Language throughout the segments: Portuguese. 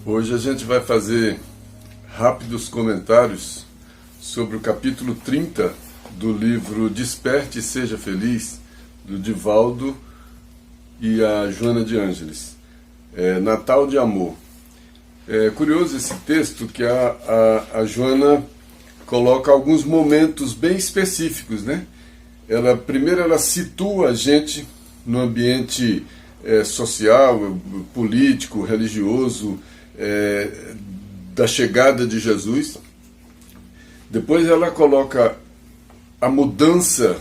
Hoje a gente vai fazer rápidos comentários sobre o capítulo 30 do livro Desperte e Seja Feliz, do Divaldo e a Joana de Ângeles, Natal de Amor. É curioso esse texto que a Joana coloca alguns momentos bem específicos, né? Primeiro ela situa a gente no ambiente social, político, religioso, da chegada de Jesus. Depois ela coloca a mudança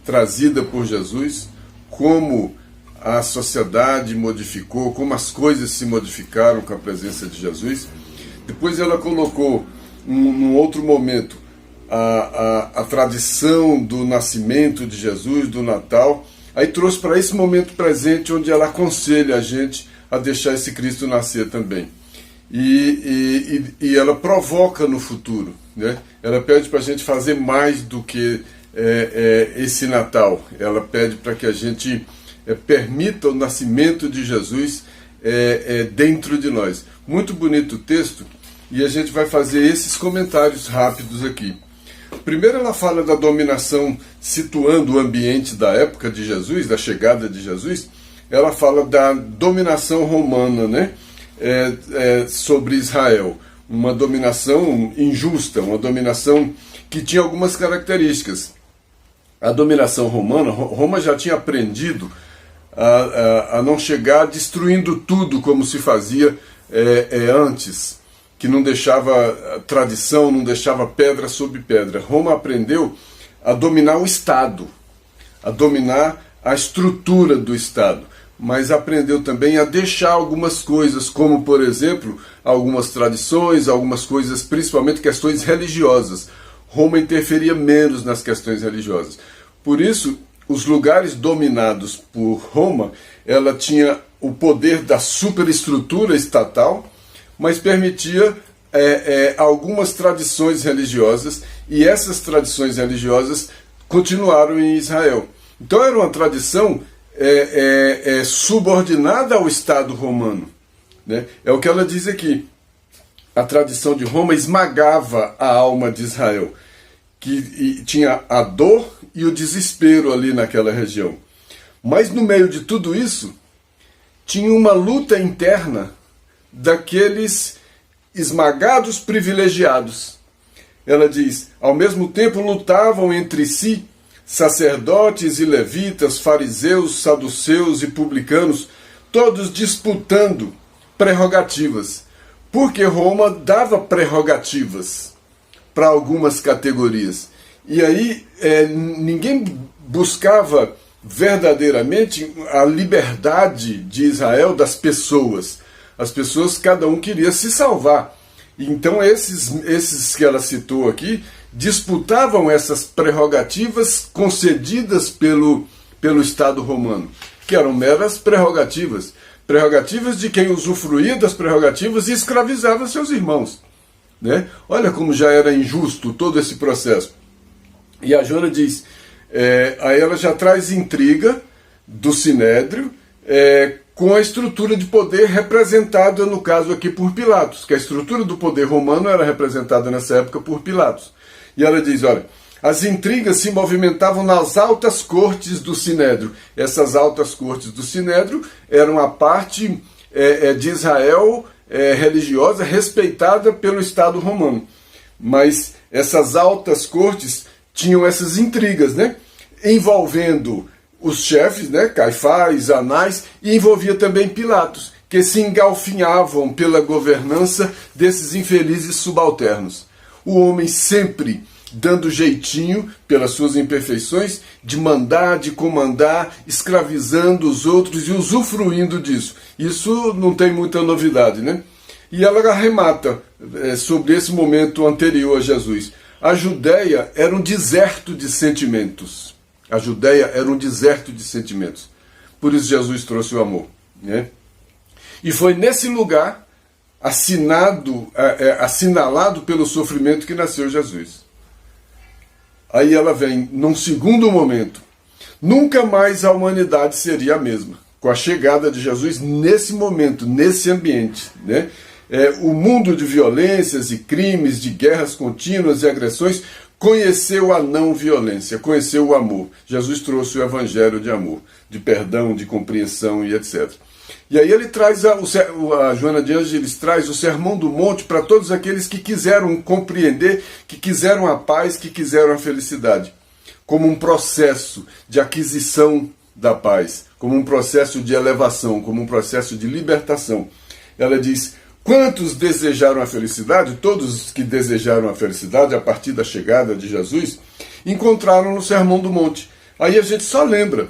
trazida por Jesus, como a sociedade modificou, como as coisas se modificaram com a presença de Jesus. Depois ela colocou, num outro momento, a tradição do nascimento de Jesus, do Natal. Aí trouxe para esse momento presente, onde ela aconselha a gente a deixar esse Cristo nascer também. E ela provoca no futuro, né? Ela pede para a gente fazer mais do que esse Natal. Ela pede para que a gente permita o nascimento de Jesus dentro de nós. Muito bonito o texto, e a gente vai fazer esses comentários rápidos aqui. Primeiro ela fala da dominação, situando o ambiente da época de Jesus, da chegada de Jesus. Ela fala da dominação romana, né? Sobre Israel. Uma dominação injusta, uma dominação que tinha algumas características. A dominação romana, Roma já tinha aprendido a não chegar destruindo tudo como se fazia antes, que não deixava tradição, não deixava pedra sobre pedra. Roma aprendeu a dominar o Estado, a dominar a estrutura do Estado, mas aprendeu também a deixar algumas coisas, como, por exemplo, algumas tradições, algumas coisas, principalmente questões religiosas. Roma interferia menos nas questões religiosas. Por isso, os lugares dominados por Roma, ela tinha o poder da superestrutura estatal, mas permitia algumas tradições religiosas, e essas tradições religiosas continuaram em Israel. Então era uma tradição subordinada ao Estado romano, né? É o que ela diz aqui. A tradição de Roma esmagava a alma de Israel, que tinha a dor e o desespero ali naquela região. Mas no meio de tudo isso, tinha uma luta interna daqueles esmagados privilegiados. Ela diz: ao mesmo tempo lutavam entre si sacerdotes e levitas, fariseus, saduceus e publicanos, todos disputando prerrogativas, porque Roma dava prerrogativas para algumas categorias. E aí ninguém buscava verdadeiramente a liberdade de Israel, das pessoas. As pessoas, cada um queria se salvar. Então esses que ela citou aqui disputavam essas prerrogativas concedidas pelo Estado romano, que eram meras prerrogativas de quem usufruía das prerrogativas e escravizava seus irmãos, né? Olha como já era injusto todo esse processo. E a Joana diz, aí ela já traz intriga do Sinédrio, com a estrutura de poder representada, no caso aqui, por Pilatos, que a estrutura do poder romano era representada nessa época por Pilatos. E ela diz, olha, as intrigas se movimentavam nas altas cortes do Sinédrio. Essas altas cortes do Sinédrio eram a parte de Israel religiosa respeitada pelo Estado romano. Mas essas altas cortes tinham essas intrigas, né? Envolvendo os chefes, né, Caifás, Anás, e envolvia também Pilatos, que se engalfinhavam pela governança desses infelizes subalternos. O homem sempre dando jeitinho, pelas suas imperfeições, de mandar, de comandar, escravizando os outros e usufruindo disso. Isso não tem muita novidade, né? E ela arremata sobre esse momento anterior a Jesus. A Judéia era um deserto de sentimentos. A Judéia era um deserto de sentimentos. Por isso Jesus trouxe o amor, né? E foi nesse lugar, assinalado pelo sofrimento, que nasceu Jesus. Aí ela vem, num segundo momento. Nunca mais a humanidade seria a mesma. Com a chegada de Jesus nesse momento, nesse ambiente, né? o mundo de violências e crimes, de guerras contínuas e agressões, conheceu a não violência, conheceu o amor. Jesus trouxe o evangelho de amor, de perdão, de compreensão e etc. E aí ele traz, a Joana de Ângeles traz o Sermão do Monte para todos aqueles que quiseram compreender, que quiseram a paz, que quiseram a felicidade, como um processo de aquisição da paz, como um processo de elevação, como um processo de libertação. Ela diz: quantos desejaram a felicidade? Todos que desejaram a felicidade a partir da chegada de Jesus encontraram no Sermão do Monte. Aí a gente só lembra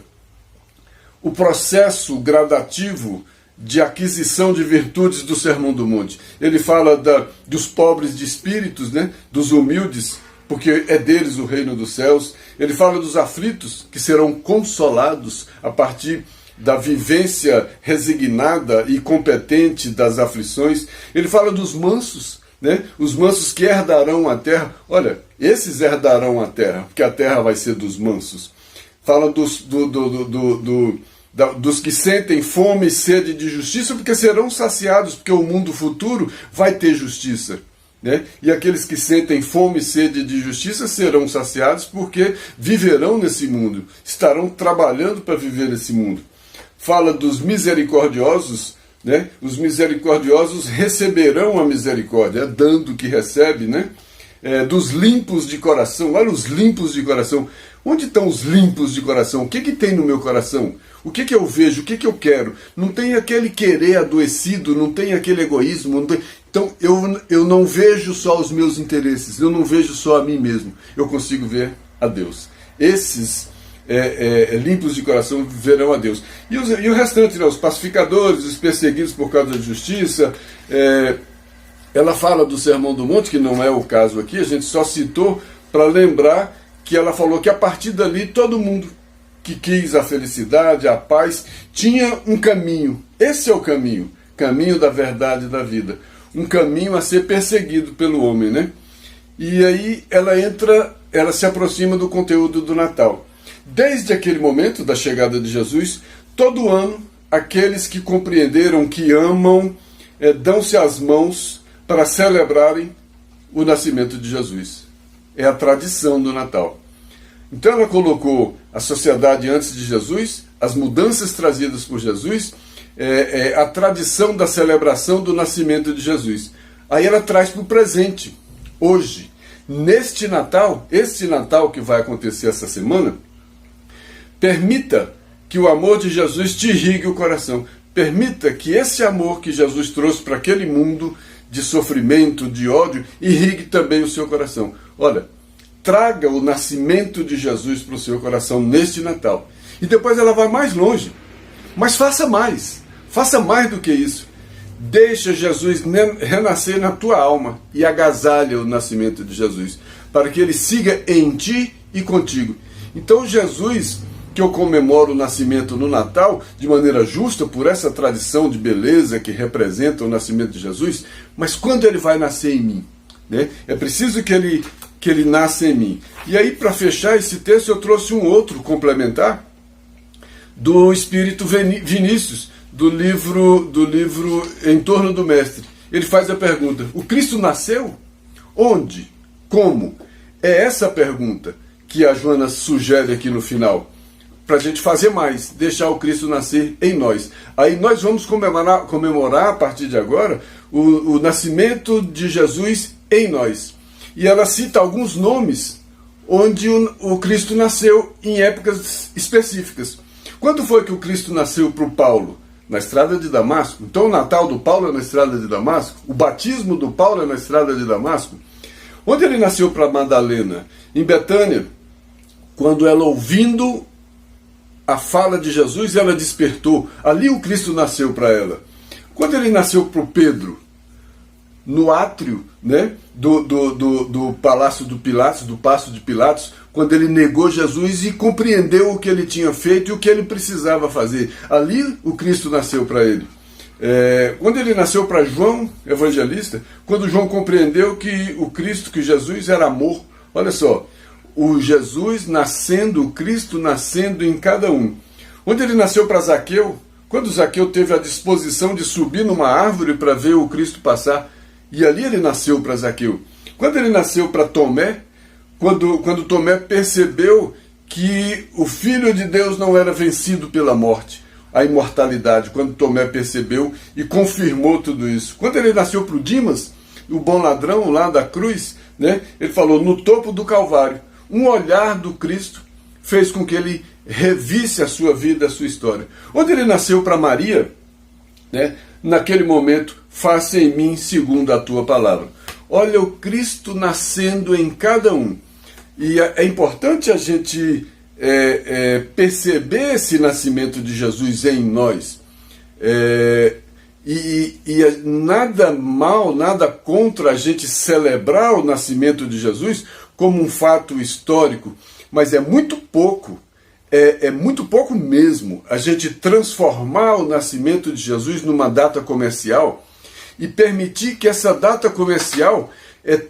o processo gradativo de aquisição de virtudes do Sermão do Monte. Ele fala dos pobres de espíritos, né? Dos humildes, porque é deles o reino dos céus. Ele fala dos aflitos, que serão consolados a partir da vivência resignada e competente das aflições. Ele fala dos mansos, né? Os mansos que herdarão a terra. Olha, esses herdarão a terra, porque a terra vai ser dos mansos. Fala dos que sentem fome e sede de justiça, porque serão saciados, porque o mundo futuro vai ter justiça, né? E aqueles que sentem fome e sede de justiça serão saciados, porque viverão nesse mundo, estarão trabalhando para viver nesse mundo. Fala dos misericordiosos, né? Os misericordiosos receberão a misericórdia, dando que recebe, né? Dos limpos de coração. Olha os limpos de coração. Onde estão os limpos de coração? O que tem no meu coração? O que eu vejo? O que eu quero? Não tem aquele querer adoecido, não tem aquele egoísmo. Não tem... Então eu não vejo só os meus interesses, eu não vejo só a mim mesmo. Eu consigo ver a Deus. Esses limpos de coração verão a Deus. E o restante, né? Os pacificadores, os perseguidos por causa da justiça. Ela fala do Sermão do Monte, que não é o caso aqui, a gente só citou para lembrar que ela falou que a partir dali todo mundo que quis a felicidade, a paz, tinha um caminho. Esse é o caminho, caminho da verdade e da vida. Um caminho a ser perseguido pelo homem, né? E aí ela se aproxima do conteúdo do Natal. Desde aquele momento da chegada de Jesus, todo ano, aqueles que compreenderam, que amam, dão-se as mãos para celebrarem o nascimento de Jesus. É a tradição do Natal. Então ela colocou a sociedade antes de Jesus, as mudanças trazidas por Jesus, a tradição da celebração do nascimento de Jesus. Aí ela traz para o presente, hoje. Neste Natal, este Natal que vai acontecer essa semana, permita que o amor de Jesus te irrigue o coração. Permita que esse amor que Jesus trouxe para aquele mundo de sofrimento, de ódio, irrigue também o seu coração. Olha, traga o nascimento de Jesus para o seu coração neste Natal. E depois ela vai mais longe. Mas faça mais do que isso. Deixa Jesus renascer na tua alma e agasalha o nascimento de Jesus, para que ele siga em ti e contigo. Então Jesus, que eu comemoro o nascimento no Natal de maneira justa, por essa tradição de beleza que representa o nascimento de Jesus, mas quando ele vai nascer em mim? Né? É preciso que ele nasça em mim. E aí, para fechar esse texto, eu trouxe um outro complementar do Espírito Vinícius, do livro Em Torno do Mestre. Ele faz a pergunta: o Cristo nasceu? Onde? Como? É essa a pergunta que a Joana sugere aqui no final, para a gente fazer mais, deixar o Cristo nascer em nós. Aí nós vamos comemorar a partir de agora o nascimento de Jesus em nós. E ela cita alguns nomes onde o Cristo nasceu em épocas específicas. Quando foi que o Cristo nasceu para o Paulo? Na estrada de Damasco. Então o Natal do Paulo é na estrada de Damasco? O batismo do Paulo é na estrada de Damasco? Onde ele nasceu para Madalena? Em Betânia. Quando ela, ouvindo a fala de Jesus, ela despertou. Ali o Cristo nasceu para ela. Quando ele nasceu para o Pedro? No átrio, né, do palácio do Pilatos, do paço de Pilatos, quando ele negou Jesus e compreendeu o que ele tinha feito e o que ele precisava fazer. Ali o Cristo nasceu para ele. Quando ele nasceu para João, evangelista, quando João compreendeu que o Cristo, que Jesus era amor. Olha só, o Jesus nascendo, o Cristo nascendo em cada um. Onde ele nasceu para Zaqueu, Quando Zaqueu teve a disposição de subir numa árvore para ver o Cristo passar, e ali ele nasceu para Zaqueu. Quando ele nasceu para Tomé, quando Tomé percebeu que o Filho de Deus não era vencido pela morte, a imortalidade, quando Tomé percebeu e confirmou tudo isso. Quando ele nasceu para o Dimas, o bom ladrão lá da cruz, né, ele falou, no topo do Calvário, um olhar do Cristo fez com que ele revisse a sua vida, a sua história. Onde ele nasceu para Maria, né, naquele momento, faça em mim segundo a tua palavra. Olha o Cristo nascendo em cada um. E é importante a gente perceber esse nascimento de Jesus em nós. E nada mal, nada contra a gente celebrar o nascimento de Jesus como um fato histórico, mas é muito pouco mesmo a gente transformar o nascimento de Jesus numa data comercial e permitir que essa data comercial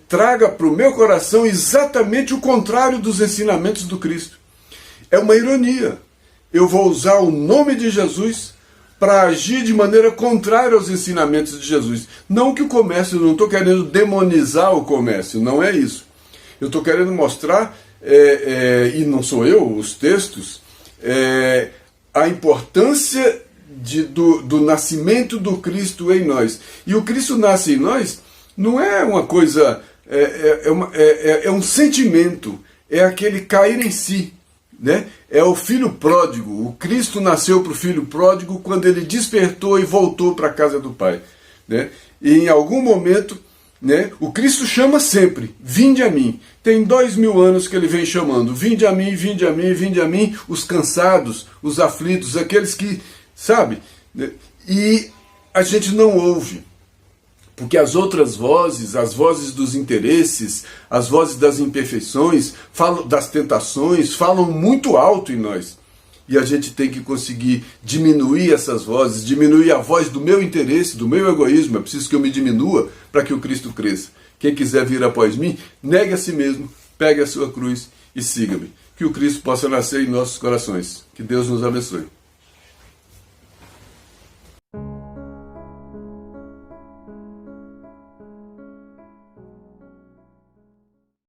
traga para o meu coração exatamente o contrário dos ensinamentos do Cristo. É uma ironia. Eu vou usar o nome de Jesus para agir de maneira contrária aos ensinamentos de Jesus. Não que o comércio, eu não estou querendo demonizar o comércio, não é isso. Eu estou querendo mostrar, e não sou eu, os textos, a importância do nascimento do Cristo em nós. E o Cristo nasce em nós não é uma coisa, é um sentimento, é aquele cair em si, né? É o filho pródigo. O Cristo nasceu para o filho pródigo quando ele despertou e voltou para a casa do Pai, né? E em algum momento, né, o Cristo chama sempre, vinde a mim. Tem 2000 anos que ele vem chamando, vinde a mim, vinde a mim, vinde a mim, os cansados, os aflitos, aqueles que, sabe? E a gente não ouve. Porque as outras vozes, as vozes dos interesses, as vozes das imperfeições, falam das tentações, falam muito alto em nós. E a gente tem que conseguir diminuir essas vozes, diminuir a voz do meu interesse, do meu egoísmo. É preciso que eu me diminua para que o Cristo cresça. Quem quiser vir após mim, negue a si mesmo, pegue a sua cruz e siga-me. Que o Cristo possa nascer em nossos corações. Que Deus nos abençoe.